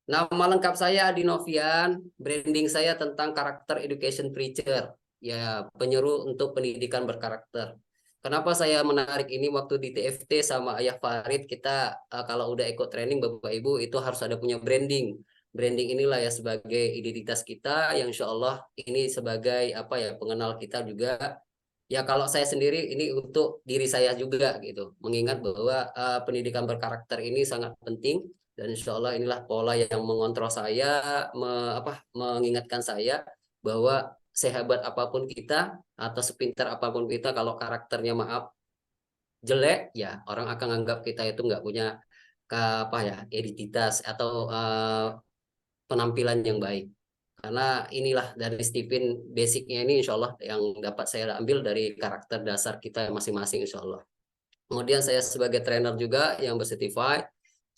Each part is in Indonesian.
Nama lengkap saya Adi Novian, branding saya tentang karakter education preacher, ya penyeru untuk pendidikan berkarakter. Kenapa saya menarik ini waktu di TFT sama Ayah Farid, kita kalau udah ikut training Bapak Ibu itu harus ada punya branding. Branding inilah ya sebagai identitas kita yang insya Allah ini sebagai apa ya pengenal kita juga. Ya kalau saya sendiri ini untuk diri saya juga gitu, mengingat bahwa pendidikan berkarakter ini sangat penting dan insya Allah inilah pola yang mengontrol saya, mengingatkan saya bahwa sehebat apapun kita atau sepintar apapun kita, kalau karakternya maaf jelek, ya orang akan anggap kita itu nggak punya apa ya identitas atau penampilan yang baik. Karena inilah dari Stephen basicnya ini insya Allah yang dapat saya ambil dari karakter dasar kita masing-masing insya Allah. Kemudian saya sebagai trainer juga yang bersertified.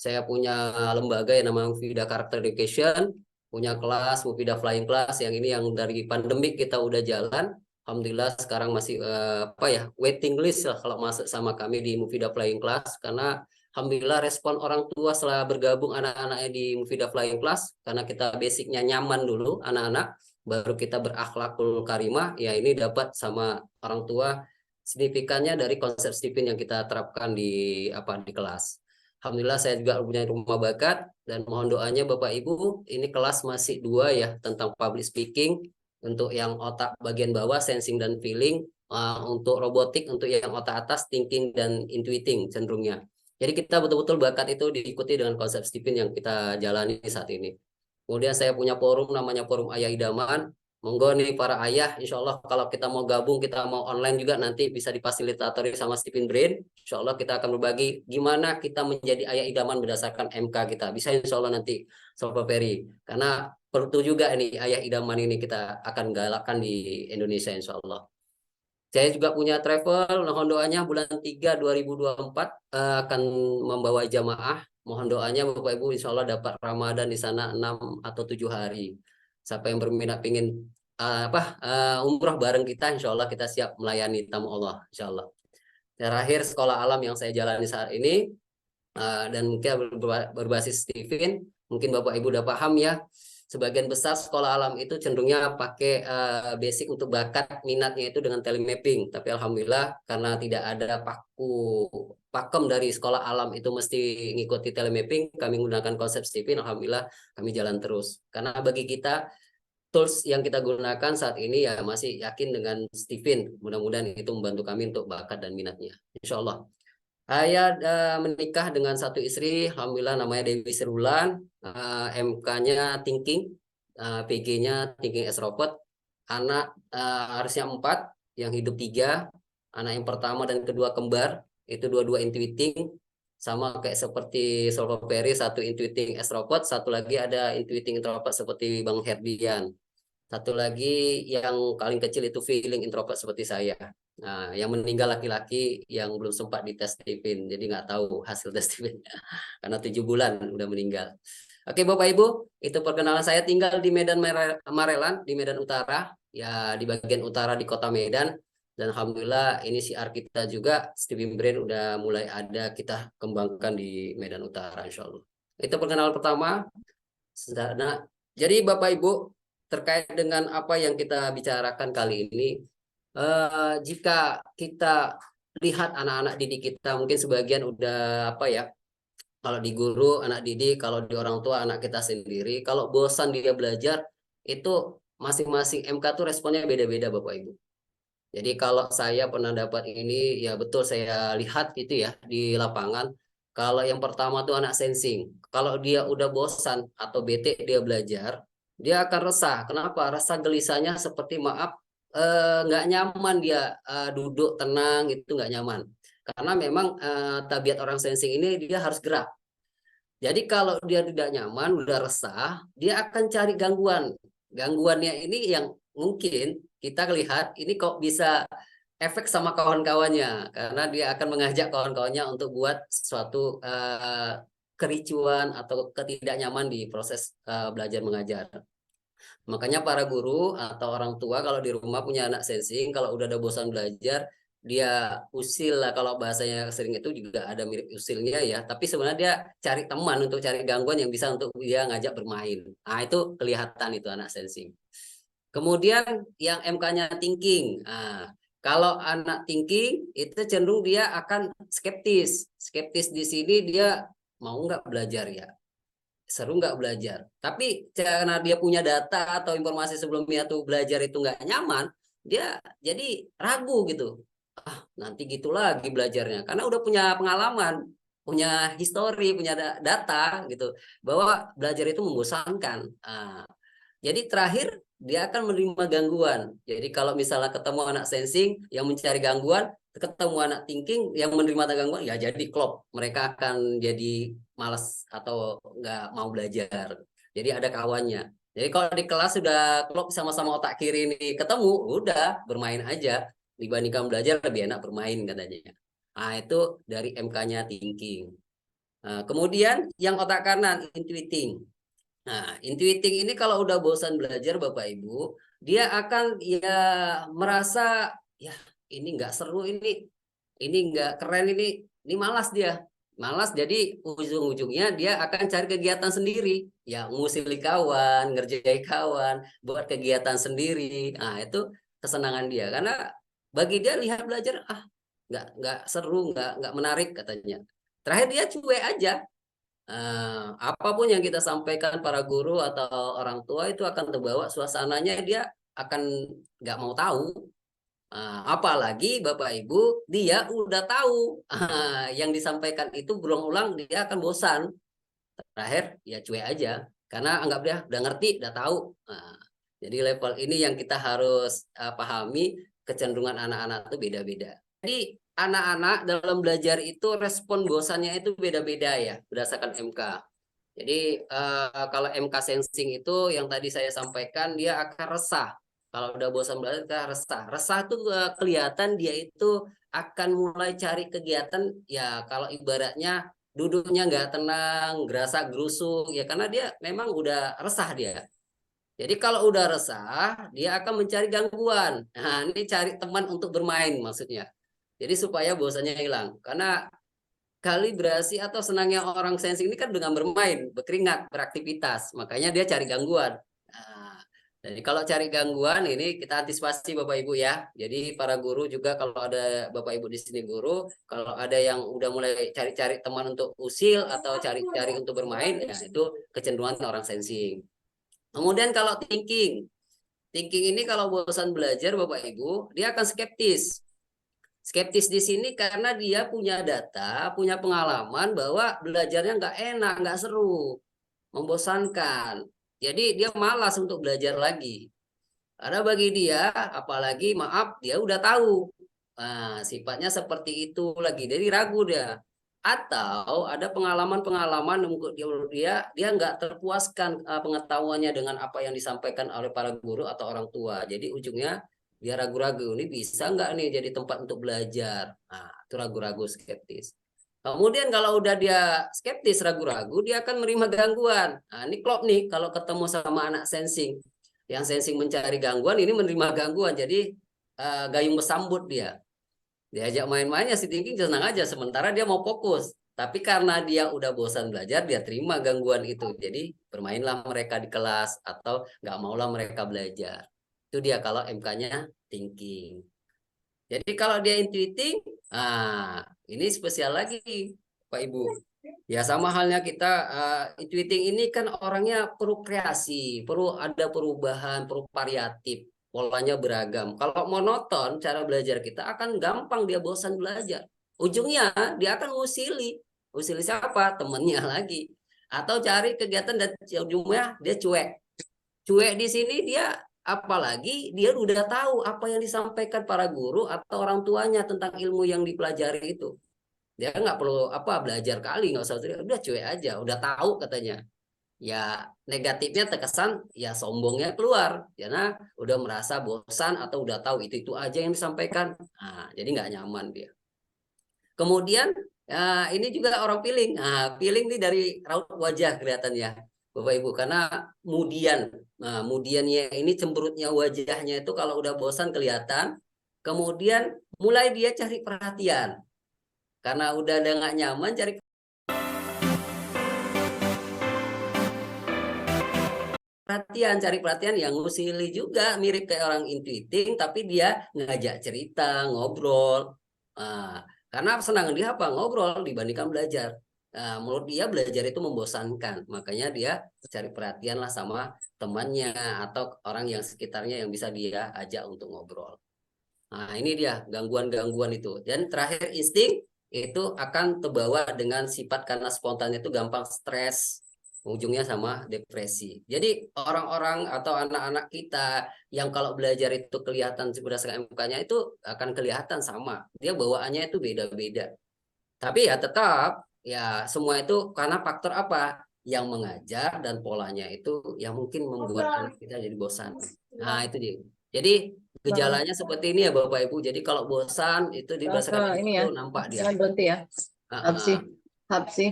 Saya punya lembaga yang namanya Mufida Character Education, punya kelas Mufida Flying Class yang ini yang dari pandemik kita udah jalan. Alhamdulillah sekarang masih waiting list lah kalau masuk sama kami di Mufida Flying Class karena Alhamdulillah respon orang tua setelah bergabung anak-anaknya di Mufida Flying Class karena kita basicnya nyaman dulu anak-anak baru kita berakhlakul karimah ya ini dapat sama orang tua signifikannya dari konsep Stephen yang kita terapkan di kelas. Alhamdulillah saya juga punya rumah bakat dan mohon doanya Bapak Ibu ini kelas masih 2 ya tentang public speaking untuk yang otak bagian bawah sensing dan feeling untuk robotik untuk yang otak atas thinking dan intuiting cenderungnya. Jadi kita betul-betul bakat itu diikuti dengan konsep Stephen yang kita jalani saat ini. Kemudian saya punya forum namanya Forum Ayah Idaman. Monggo nih para ayah, insya Allah kalau kita mau gabung, kita mau online juga nanti bisa difasilitatori sama Stephen Brain. Insya Allah kita akan berbagi gimana kita menjadi ayah idaman berdasarkan MK kita. Bisa insya Allah nanti Sobat Ferry. Karena perlu juga ini ayah idaman ini kita akan galakkan di Indonesia insya Allah. Saya juga punya travel, mohon doanya bulan 3 2024 akan membawa jamaah. Mohon doanya Bapak Ibu insya Allah dapat Ramadan di sana 6 atau 7 hari. Siapa yang berminat ingin umrah bareng kita, insya Allah kita siap melayani tamu Allah, insya Allah. Terakhir sekolah alam yang saya jalani saat ini dan mungkin berbasis Stephen, mungkin Bapak Ibu udah paham ya. Sebagian besar sekolah alam itu cenderungnya pakai basic untuk bakat minatnya itu dengan telemapping. Tapi alhamdulillah karena tidak ada pakem dari sekolah alam itu mesti ngikuti telemapping, kami menggunakan konsep Stephen. Alhamdulillah kami jalan terus. Karena bagi kita tools yang kita gunakan saat ini ya masih yakin dengan Stephen. Mudah-mudahan itu membantu kami untuk bakat dan minatnya. Insya Allah. Saya menikah dengan satu istri, alhamdulillah namanya Dewi Serulan, MK-nya Thinking, PG-nya Thinking as Robot, anak harusnya 4, yang hidup 3, anak yang pertama dan kedua kembar, itu dua-dua intuiting, sama kayak seperti Solver Perry, satu intuiting as Robot, satu lagi ada intuiting introvert seperti Bang Herdian. Satu lagi yang paling kecil itu feeling introvert seperti saya. Nah, yang meninggal laki-laki yang belum sempat dites Stephen, jadi nggak tahu hasil tes Stephen karena 7 bulan udah meninggal. Oke Bapak Ibu, itu perkenalan saya tinggal di Medan Marelan, di Medan Utara, ya di bagian utara di Kota Medan. Dan alhamdulillah ini siar kita juga Stephen Brain udah mulai ada kita kembangkan di Medan Utara insya Allah. Itu perkenalan pertama. Nah, jadi Bapak Ibu terkait dengan apa yang kita bicarakan kali ini, jika kita lihat anak-anak didik kita mungkin sebagian udah apa ya, kalau di guru anak didik, kalau di orang tua anak kita sendiri, kalau bosan dia belajar itu masing-masing MK tuh responnya beda-beda Bapak Ibu. Jadi kalau saya pernah dapat ini ya betul saya lihat itu ya di lapangan. Kalau yang pertama tuh anak sensing. Kalau dia udah bosan atau bete dia belajar, dia akan resah. Kenapa? Rasa gelisahnya seperti maaf nggak nyaman dia duduk tenang itu nggak nyaman. Karena memang tabiat orang sensing ini dia harus gerak. Jadi kalau dia tidak nyaman, udah resah, dia akan cari gangguan. Gangguannya ini yang mungkin kita lihat ini kok bisa efek sama kawan-kawannya karena dia akan mengajak kawan-kawannya untuk buat suatu kericuan atau ketidaknyaman di proses belajar mengajar. Makanya para guru atau orang tua kalau di rumah punya anak sensing, kalau udah ada bosan belajar, dia usil lah, kalau bahasanya sering itu juga ada mirip usilnya ya, tapi sebenarnya dia cari teman untuk cari gangguan yang bisa untuk dia ngajak bermain. Nah, itu kelihatan itu anak sensing. Kemudian yang MK-nya thinking. Nah, kalau anak thinking itu cenderung dia akan skeptis. Skeptis di sini dia mau nggak belajar ya, seru nggak belajar. Tapi karena dia punya data atau informasi sebelumnya tuh belajar itu nggak nyaman, dia jadi ragu gitu. Ah, nanti gitu lagi belajarnya. Karena udah punya pengalaman, punya histori, punya data gitu, bahwa belajar itu membosankan. Ah, jadi terakhir dia akan menerima gangguan. Jadi kalau misalnya ketemu anak sensing yang mencari gangguan, ketemu anak thinking yang menerima gangguan, ya jadi klop. Mereka akan jadi malas atau nggak mau belajar. Jadi ada kawannya. Jadi kalau di kelas sudah klop sama-sama otak kiri ini ketemu, udah bermain aja. Dibandingkan belajar lebih enak bermain katanya. Nah, itu dari MK-nya thinking. Nah, kemudian yang otak kanan intuiting. Nah, intuiting ini kalau udah bosan belajar Bapak Ibu, dia akan ya merasa ya ini nggak seru, ini nggak keren, ini malas dia. Malas, jadi ujung-ujungnya dia akan cari kegiatan sendiri, ya ngusili kawan, ngerjai kawan, buat kegiatan sendiri. Nah, itu kesenangan dia karena bagi dia lihat belajar nggak seru, nggak menarik katanya. Terakhir dia cuek aja. Apapun yang kita sampaikan para guru atau orang tua itu akan terbawa suasananya, dia akan nggak mau tahu. Apalagi Bapak Ibu dia udah tahu yang disampaikan itu berulang-ulang, dia akan bosan. Terakhir ya cuek aja karena anggap dia udah ngerti, udah tahu. Jadi level ini yang kita harus pahami, kecenderungan anak-anak itu beda-beda. Jadi anak-anak dalam belajar itu respon bosannya itu beda-beda ya berdasarkan MK. Jadi kalau MK sensing itu yang tadi saya sampaikan, dia akan resah. Kalau udah bosan belajar dia resah. Resah tuh kelihatan dia itu akan mulai cari kegiatan, ya kalau ibaratnya duduknya nggak tenang, gerasa gerusuk ya karena dia memang udah resah dia. Jadi kalau udah resah, dia akan mencari gangguan. Nah, ini cari teman untuk bermain maksudnya. Jadi supaya bosannya hilang. Karena kalibrasi atau senangnya orang sensing ini kan dengan bermain, berkeringat, beraktivitas. Makanya dia cari gangguan. Nah, jadi kalau cari gangguan ini kita antisipasi Bapak Ibu ya. Jadi para guru juga, kalau ada Bapak Ibu di sini guru, kalau ada yang udah mulai cari-cari teman untuk usil atau cari-cari untuk bermain, ya itu kecenderungan orang sensing. Kemudian kalau thinking, thinking ini kalau bosan belajar Bapak Ibu, dia akan skeptis. Skeptis di sini karena dia punya data, punya pengalaman bahwa belajarnya nggak enak, nggak seru, membosankan. Jadi dia malas untuk belajar lagi. Karena bagi dia, apalagi maaf, dia udah tahu. Nah, sifatnya seperti itu lagi. Jadi ragu dia. Atau ada pengalaman-pengalaman dia nggak terpuaskan pengetahuannya dengan apa yang disampaikan oleh para guru atau orang tua. Jadi ujungnya dia ragu-ragu, ini bisa nggak nih jadi tempat untuk belajar. Nah, itu ragu-ragu, skeptis. Kemudian kalau udah dia skeptis, ragu-ragu, dia akan menerima gangguan. Nah, ini klop nih kalau ketemu sama anak sensing. Yang sensing mencari gangguan, ini menerima gangguan. Jadi gayung bersambut dia. Diajak main-mainnya si thinking senang aja, sementara dia mau fokus. Tapi karena dia udah bosan belajar, dia terima gangguan itu. Jadi bermainlah mereka di kelas atau nggak maulah mereka belajar. Itu dia kalau MK-nya thinking. Jadi kalau dia intuiting, ini spesial lagi, Pak Ibu. Ya sama halnya kita, intuiting ini kan orangnya perlu kreasi, perlu ada perubahan, perlu variatif, polanya beragam. Kalau monoton cara belajar kita akan gampang dia bosan belajar. Ujungnya dia akan ngusili, ngusili siapa? Temennya lagi. Atau cari kegiatan dan ujungnya dia cuek. Cuek di sini dia, apalagi dia udah tahu apa yang disampaikan para guru atau orang tuanya tentang ilmu yang dipelajari itu. Dia nggak perlu belajar kali, nggak usah, udah cuek aja, udah tahu katanya. Ya negatifnya terkesan ya sombongnya keluar karena udah merasa bosan atau udah tahu itu aja yang disampaikan. Nah, jadi nggak nyaman dia. Kemudian ini juga orang feeling. Nah, feeling nih dari raut wajah kelihatannya Bapak Ibu, karena kemudian, kemudiannya ini cemberutnya wajahnya itu kalau udah bosan kelihatan. kemudian mulai dia cari perhatian. Karena udah nggak nyaman cari perhatian yang ngusili juga, mirip kayak orang intuiting, tapi dia ngajak cerita, ngobrol. Karena senang dia apa? Ngobrol dibandingkan belajar. Menurut dia belajar itu membosankan, makanya dia cari perhatian lah sama temannya atau orang yang sekitarnya yang bisa dia ajak untuk ngobrol. Nah, ini dia gangguan-gangguan itu. Dan terakhir insting itu akan terbawa dengan sifat karena spontan itu gampang stres, ujungnya sama depresi. Jadi orang-orang atau anak-anak kita yang kalau belajar itu kelihatan berdasarkan MK-nya itu akan kelihatan sama. Dia bawaannya itu beda-beda. Tapi ya tetap ya semua itu karena faktor apa? Yang mengajar dan polanya itu yang mungkin membuat anak kita jadi bosan. Nah, itu dia. Jadi Bang, gejalanya seperti ini ya Bapak Ibu. Jadi kalau bosan itu berdasarkan MK ini itu ya, nampak dia. jangan berhenti ya. Ah, Habsi, ah. habsi.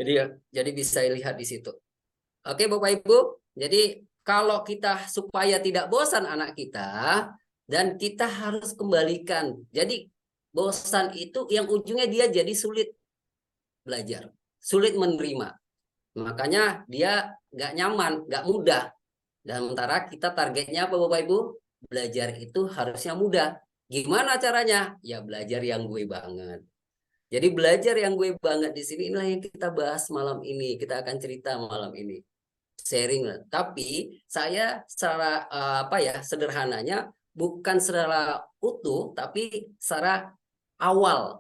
Jadi bisa lihat di situ. Oke Bapak Ibu, jadi kalau kita supaya tidak bosan anak kita dan kita harus kembalikan. Jadi bosan itu yang ujungnya dia jadi sulit belajar, sulit menerima. Makanya dia nggak nyaman, nggak mudah. Dan sementara kita targetnya apa Bapak Ibu? Belajar itu harusnya mudah. Gimana caranya? Ya belajar yang gue banget. Jadi belajar yang gue banget di sini inilah yang kita bahas malam ini. Kita akan cerita malam ini. Sharing lah. Tapi saya secara apa ya sederhananya bukan secara utuh tapi secara awal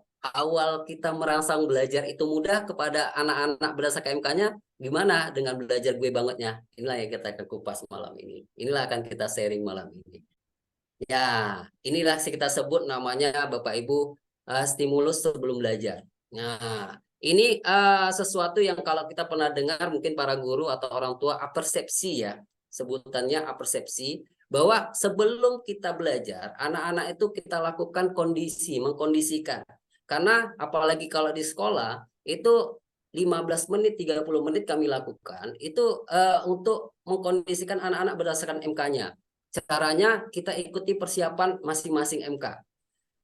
kita merangsang belajar itu mudah kepada anak-anak berdasarkan MK-nya gimana dengan belajar gue bangetnya. Inilah yang kita akan kupas malam ini. Inilah akan kita sharing malam ini. Ya, inilah sih kita sebut namanya Bapak Ibu stimulus sebelum belajar. Nah, ini sesuatu yang kalau kita pernah dengar mungkin para guru atau orang tua apersepsi ya, sebutannya apersepsi bahwa sebelum kita belajar, anak-anak itu kita lakukan mengkondisikan. Karena apalagi kalau di sekolah itu 15 menit, 30 menit kami lakukan itu untuk mengkondisikan anak-anak berdasarkan MK-nya. Caranya kita ikuti persiapan masing-masing MK.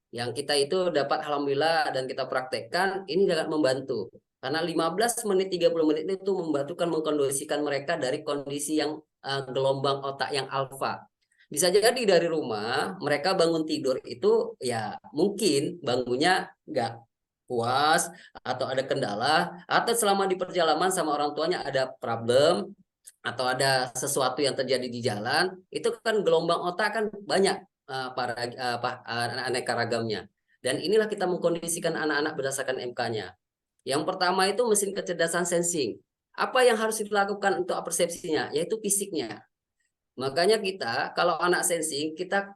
Yang kita itu dapat alhamdulillah dan kita praktekkan ini sangat membantu. Karena 15 menit 30 menit itu membantukan mengkondisikan mereka dari kondisi yang gelombang otak yang alfa. Bisa jadi dari rumah mereka bangun tidur itu ya mungkin bangunnya nggak puas atau ada kendala atau selama di perjalanan sama orang tuanya ada problem atau ada sesuatu yang terjadi di jalan, itu kan gelombang otak kan banyak para aneka ragamnya. Dan inilah kita mengkondisikan anak-anak berdasarkan MK-nya. Yang pertama itu mesin kecerdasan sensing. Apa yang harus dilakukan untuk persepsinya? Yaitu fisiknya. Makanya kita kalau anak sensing kita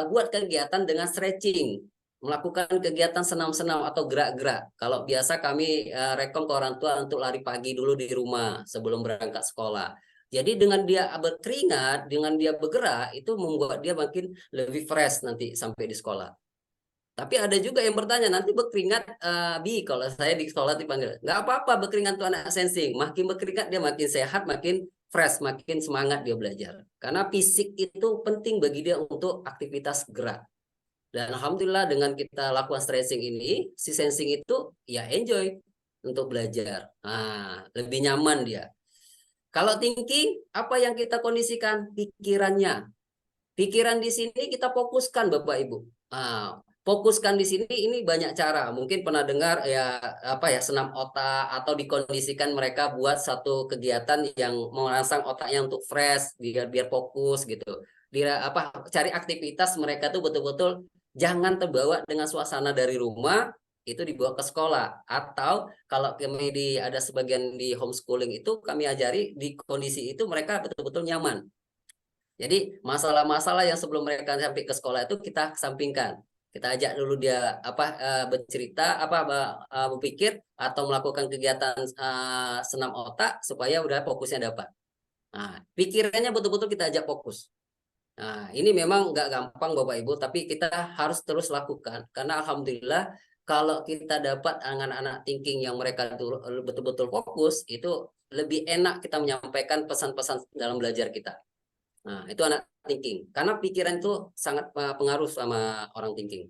buat kegiatan dengan stretching, melakukan kegiatan senam-senam atau gerak-gerak. Kalau biasa kami rekom ke orang tua untuk lari pagi dulu di rumah sebelum berangkat sekolah. Jadi dengan dia berkeringat, dengan dia bergerak itu membuat dia makin lebih fresh nanti sampai di sekolah. Tapi ada juga yang bertanya nanti berkeringat Bi kalau saya di sekolah dipanggil nggak apa-apa berkeringat tuh anak sensing makin berkeringat dia makin sehat makin fresh makin semangat dia belajar karena fisik itu penting bagi dia untuk aktivitas gerak dan alhamdulillah dengan kita lakukan stretching ini si sensing itu ya enjoy untuk belajar lebih nyaman dia kalau thinking apa yang kita kondisikan pikiran di sini kita fokuskan Bapak Ibu. Fokuskan di sini ini banyak cara. Mungkin pernah dengar ya apa ya senam otak atau dikondisikan mereka buat satu kegiatan yang merangsang otaknya untuk fresh biar fokus gitu. Dia apa cari aktivitas mereka tuh betul-betul jangan terbawa dengan suasana dari rumah itu dibawa ke sekolah atau kalau kami ada sebagian di homeschooling itu kami ajari di kondisi itu mereka betul-betul nyaman. Jadi masalah-masalah yang sebelum mereka sampai ke sekolah itu kita sampingkan. Kita ajak dulu dia bercerita, berpikir atau melakukan kegiatan senam otak supaya udah fokusnya dapat. Nah, pikirannya betul-betul kita ajak fokus. Nah, ini memang nggak gampang Bapak Ibu, tapi kita harus terus lakukan karena alhamdulillah kalau kita dapat anak-anak thinking yang mereka betul-betul fokus itu lebih enak kita menyampaikan pesan-pesan dalam belajar kita. Nah, itu anak thinking. Karena pikiran itu sangat pengaruh sama orang thinking.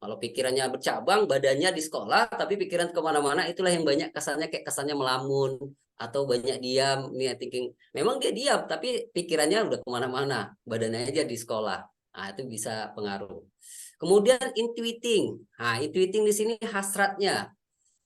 Kalau pikirannya bercabang, badannya di sekolah, tapi pikiran kemana-mana, itulah yang banyak kesannya kayak kesannya melamun atau banyak diam. Nih thinking, memang dia diam, tapi pikirannya udah kemana-mana, badannya aja di sekolah. Nah, itu bisa pengaruh. Kemudian intuiting. Nah, intuiting di sini hasratnya.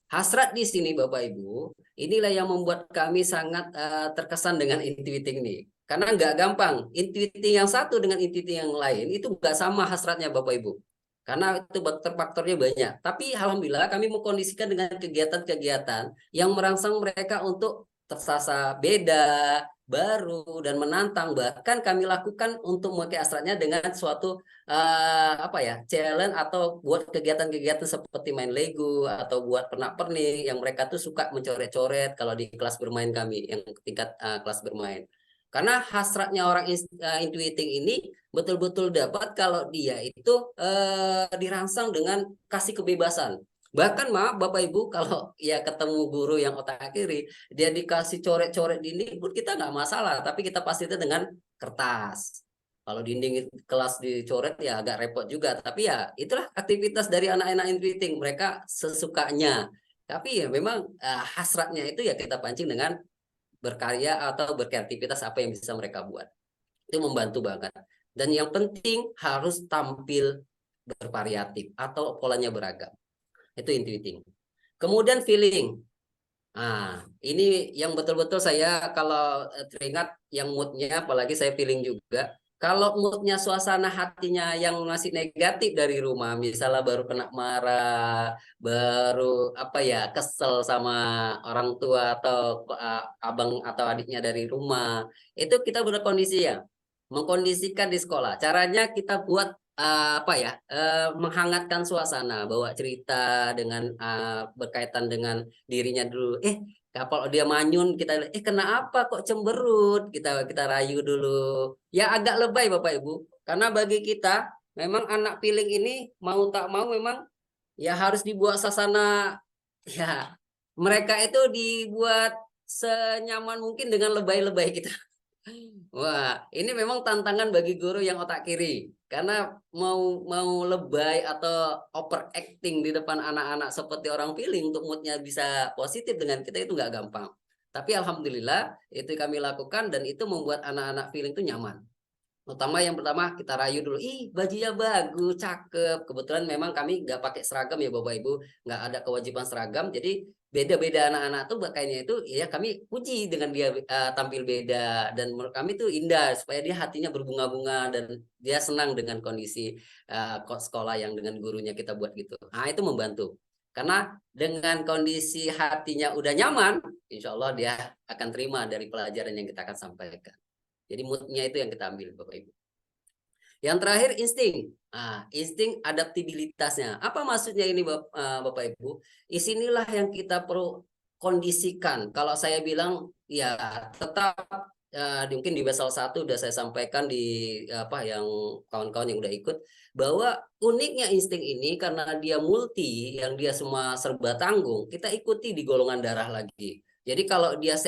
Hasrat di sini Bapak Ibu, inilah yang membuat kami sangat terkesan dengan intuiting nih. Karena nggak gampang, intuiting yang satu dengan intuiting yang lain itu nggak sama hasratnya Bapak Ibu. Karena itu faktor-faktornya banyak. Tapi alhamdulillah kami mengkondisikan dengan kegiatan-kegiatan yang merangsang mereka untuk tersasa beda, baru dan menantang. Bahkan kami lakukan untuk memakai hasratnya dengan suatu apa ya, challenge atau buat kegiatan-kegiatan seperti main Lego atau buat pernak-pernik yang mereka tuh suka mencoret-coret kalau di kelas bermain kami yang tingkat kelas bermain. Karena hasratnya orang intuiting ini betul-betul dapat kalau dia itu dirangsang dengan kasih kebebasan. Bahkan maaf Bapak Ibu kalau ya ketemu guru yang otak kiri, dia dikasih coret-coret dinding pun kita nggak masalah, tapi kita pasti itu dengan kertas. Kalau dinding kelas dicoret ya agak repot juga, tapi ya itulah aktivitas dari anak-anak intuiting, mereka sesukanya. Tapi ya memang hasratnya itu ya kita pancing dengan berkarya atau berkreativitas apa yang bisa mereka buat. Itu membantu banget. Dan yang penting harus tampil bervariatif atau polanya beragam. Itu intuiting. Kemudian feeling. Nah, ini yang betul-betul saya kalau teringat yang moodnya, apalagi saya feeling juga. Kalau moodnya suasana hatinya yang masih negatif dari rumah, misalnya baru kena marah, baru apa ya kesel sama orang tua atau abang atau adiknya dari rumah, itu kita berkondisi ya, mengkondisikan di sekolah. Caranya kita buat apa ya, menghangatkan suasana, bawa cerita dengan berkaitan dengan dirinya dulu. Kalau dia manyun kita kenapa kok cemberut? Kita rayu dulu. Ya agak lebay Bapak Ibu. Karena bagi kita memang anak piling ini mau tak mau memang ya harus dibuat sasana ya mereka itu dibuat senyaman mungkin dengan lebay-lebay kita. Wah, ini memang tantangan bagi guru yang otak kiri. Karena mau mau lebay atau overacting di depan anak-anak seperti orang feeling untuk moodnya bisa positif dengan kita itu nggak gampang. Tapi alhamdulillah itu kami lakukan dan itu membuat anak-anak feeling itu nyaman. Utama yang pertama kita rayu dulu, ih bajunya bagus, cakep. Kebetulan memang kami nggak pakai seragam ya Bapak Ibu, nggak ada kewajiban seragam. Jadi beda-beda anak-anak tuh pakainya itu ya kami puji dengan dia tampil beda dan menurut kami tuh indah supaya dia hatinya berbunga-bunga dan dia senang dengan kondisi sekolah yang dengan gurunya kita buat gitu. Nah itu membantu. Karena dengan kondisi hatinya udah nyaman, insya Allah dia akan terima dari pelajaran yang kita akan sampaikan. Jadi moodnya itu yang kita ambil Bapak Ibu. Yang terakhir insting. Insting adaptabilitasnya. Apa maksudnya ini Bapak Ibu? Isinilah yang kita perlu kondisikan. Kalau saya bilang ya tetap mungkin di Basel 1 udah saya sampaikan di apa yang kawan-kawan yang udah ikut bahwa uniknya insting ini karena dia multi yang dia semua serba tanggung, kita ikuti di golongan darah lagi. Jadi kalau dia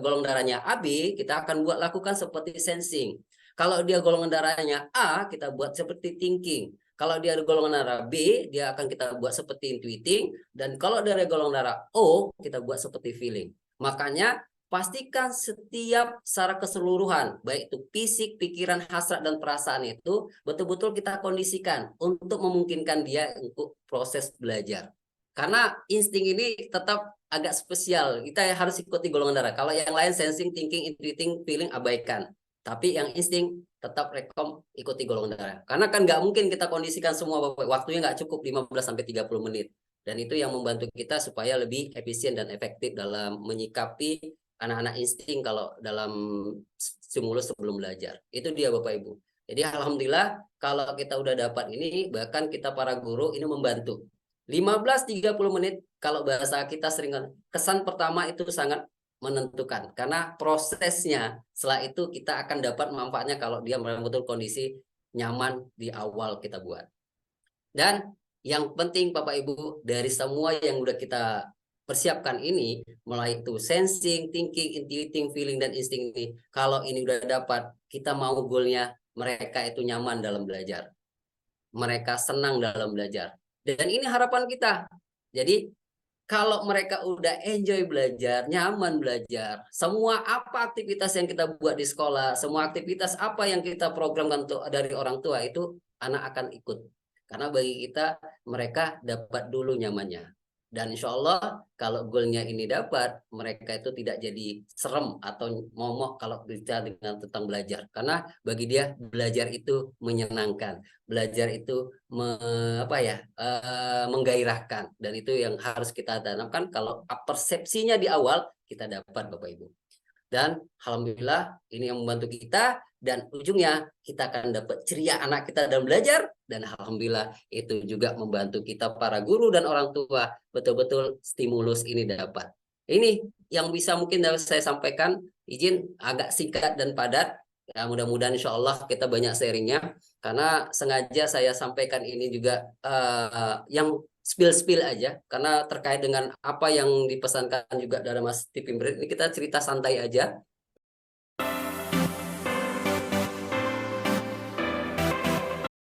golongan darahnya AB, kita akan lakukan seperti sensing. Kalau dia golongan darahnya A, kita buat seperti thinking. Kalau dia golongan darah B, dia akan kita buat seperti intuiting. Dan kalau dari golongan darah O, kita buat seperti feeling. Makanya pastikan setiap secara keseluruhan, baik itu fisik, pikiran, hasrat, dan perasaan itu betul-betul kita kondisikan untuk memungkinkan dia untuk proses belajar. Karena insting ini tetap agak spesial. Kita harus ikuti golongan darah. Kalau yang lain sensing, thinking, intuiting, feeling abaikan. Tapi yang insting tetap rekom ikuti golongan darah. Karena kan nggak mungkin kita kondisikan semua, waktunya nggak cukup 15-30 menit. Dan itu yang membantu kita supaya lebih efisien dan efektif dalam menyikapi anak-anak insting kalau dalam stimulus sebelum belajar. Itu dia Bapak Ibu. Jadi alhamdulillah kalau kita udah dapat ini, bahkan kita para guru ini membantu. 15-30 menit kalau bahasa kita sering kesan pertama itu sangat menentukan karena prosesnya setelah itu kita akan dapat manfaatnya kalau dia betul kondisi nyaman di awal kita buat. Dan yang penting Bapak Ibu dari semua yang udah kita persiapkan ini mulai itu sensing, thinking, intuiting, feeling dan insting ini. Kalau ini udah dapat, kita mau goalnya mereka itu nyaman dalam belajar, mereka senang dalam belajar. Dan ini harapan kita. Jadi kalau mereka udah enjoy belajar, nyaman belajar, semua apa aktivitas yang kita buat di sekolah, semua aktivitas apa yang kita programkan untuk dari orang tua itu anak akan ikut. Karena bagi kita mereka dapat dulu nyamannya. Dan insya Allah kalau goalnya ini dapat, mereka itu tidak jadi serem atau momok kalau bicara dengan tentang belajar. Karena bagi dia belajar itu menyenangkan, belajar itu menggairahkan, dan itu yang harus kita tanamkan. Kalau persepsinya di awal kita dapat Bapak Ibu, dan alhamdulillah ini yang membantu kita, dan ujungnya kita akan dapat ceria anak kita dalam belajar, dan alhamdulillah itu juga membantu kita para guru dan orang tua betul-betul stimulus ini dapat. Ini yang bisa mungkin saya sampaikan, izin agak singkat dan padat. Ya, mudah-mudahan insya Allah kita banyak sharingnya, karena sengaja saya sampaikan ini juga yang spill-spill aja, karena terkait dengan apa yang dipesankan juga dari Mas Tipin. Ini kita cerita santai aja,